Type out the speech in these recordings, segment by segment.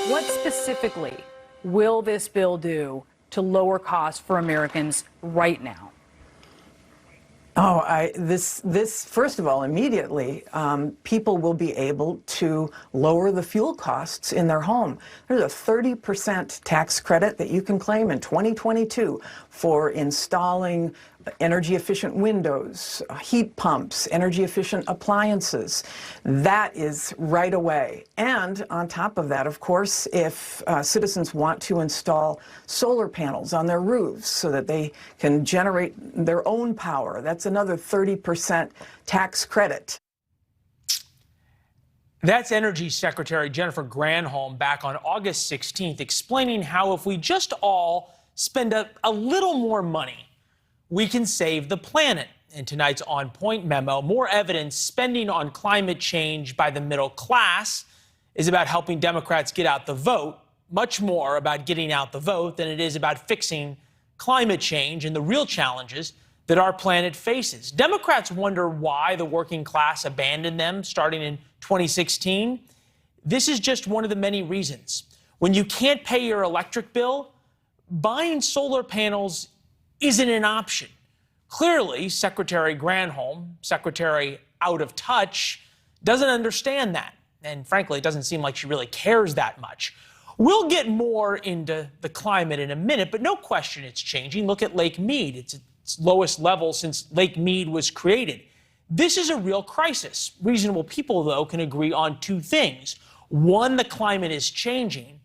What specifically will this bill do to lower costs for Americans right now? This first of all, immediately, people will be able to lower the fuel costs in their home. There's a 30% tax credit that you can claim in 2022 for installing energy-efficient windows, heat pumps, energy-efficient appliances. That is right away. And on top of that, of course, if citizens want to install solar panels on their roofs so that they can generate their own power, that's another 30% tax credit. That's Energy Secretary Jennifer Granholm back on August 16th explaining how if we just all spend a little more money, we can save the planet. In tonight's On Point memo, more evidence spending on climate change by the middle class is about helping Democrats get out the vote, much more about getting out the vote than it is about fixing climate change and the real challenges that our planet faces. Democrats wonder why the working class abandoned them starting in 2016. This is just one of the many reasons. When you can't pay your electric bill, buying solar panels isn't an option. Clearly, Secretary Granholm, Secretary out of touch, doesn't understand that. And frankly, it doesn't seem like she really cares that much. We'll get more into the climate in a minute, but no question it's changing. Look at Lake Mead. It's at its lowest level since Lake Mead was created. This is a real crisis. Reasonable people, though, can agree on two things. One, the climate is changing.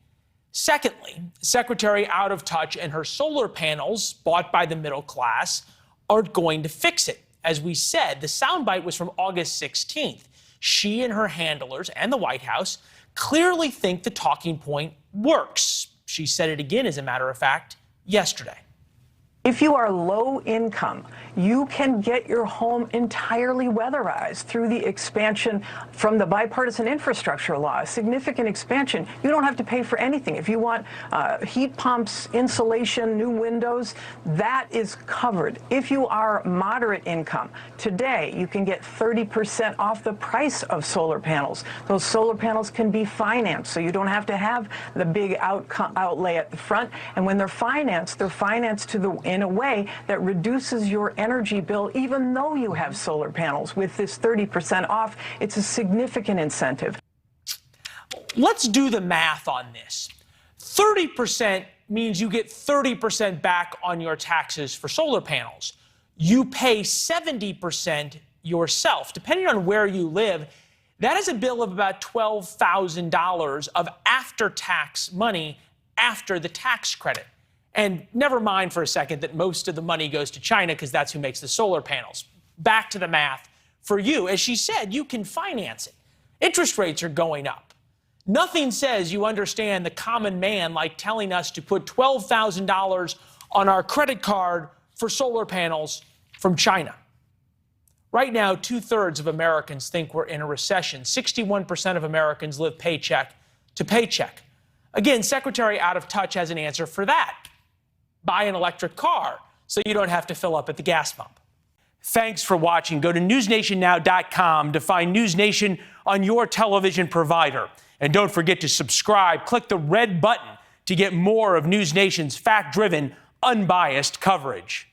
Secondly, Secretary out of touch and her solar panels bought by the middle class aren't going to fix it. As we said, the soundbite was from August 16th. She and her handlers and the White House clearly think the talking point works. She said it again, as a matter of fact, yesterday. If you are low income, you can get your home entirely weatherized through the expansion from the bipartisan infrastructure law, a significant expansion. You don't have to pay for anything. If you want heat pumps, insulation, new windows, that is covered. If you are moderate income, today you can get 30% off the price of solar panels. Those solar panels can be financed, so you don't have to have the big outlay at the front. And when they're financed in a way that reduces your energy bill, even though you have solar panels. With this 30% off, it's a significant incentive. Let's do the math on this. 30% means you get 30% back on your taxes for solar panels. You pay 70% yourself. Depending on where you live, that is a bill of about $12,000 of after-tax money after the tax credit. And never mind for a second that most of the money goes to China because that's who makes the solar panels. Back to the math. For you, as she said, you can finance it. Interest rates are going up. Nothing says you understand the common man like telling us to put $12,000 on our credit card for solar panels from China. Right now, 2/3 of Americans think we're in a recession. 61% of Americans live paycheck to paycheck. Again, Secretary out of touch has an answer for that. Buy an electric car so you don't have to fill up at the gas pump. Thanks for watching. Go to newsnationnow.com to find NewsNation on your television provider. And don't forget to subscribe. Click the red button to get more of NewsNation's fact-driven, unbiased coverage.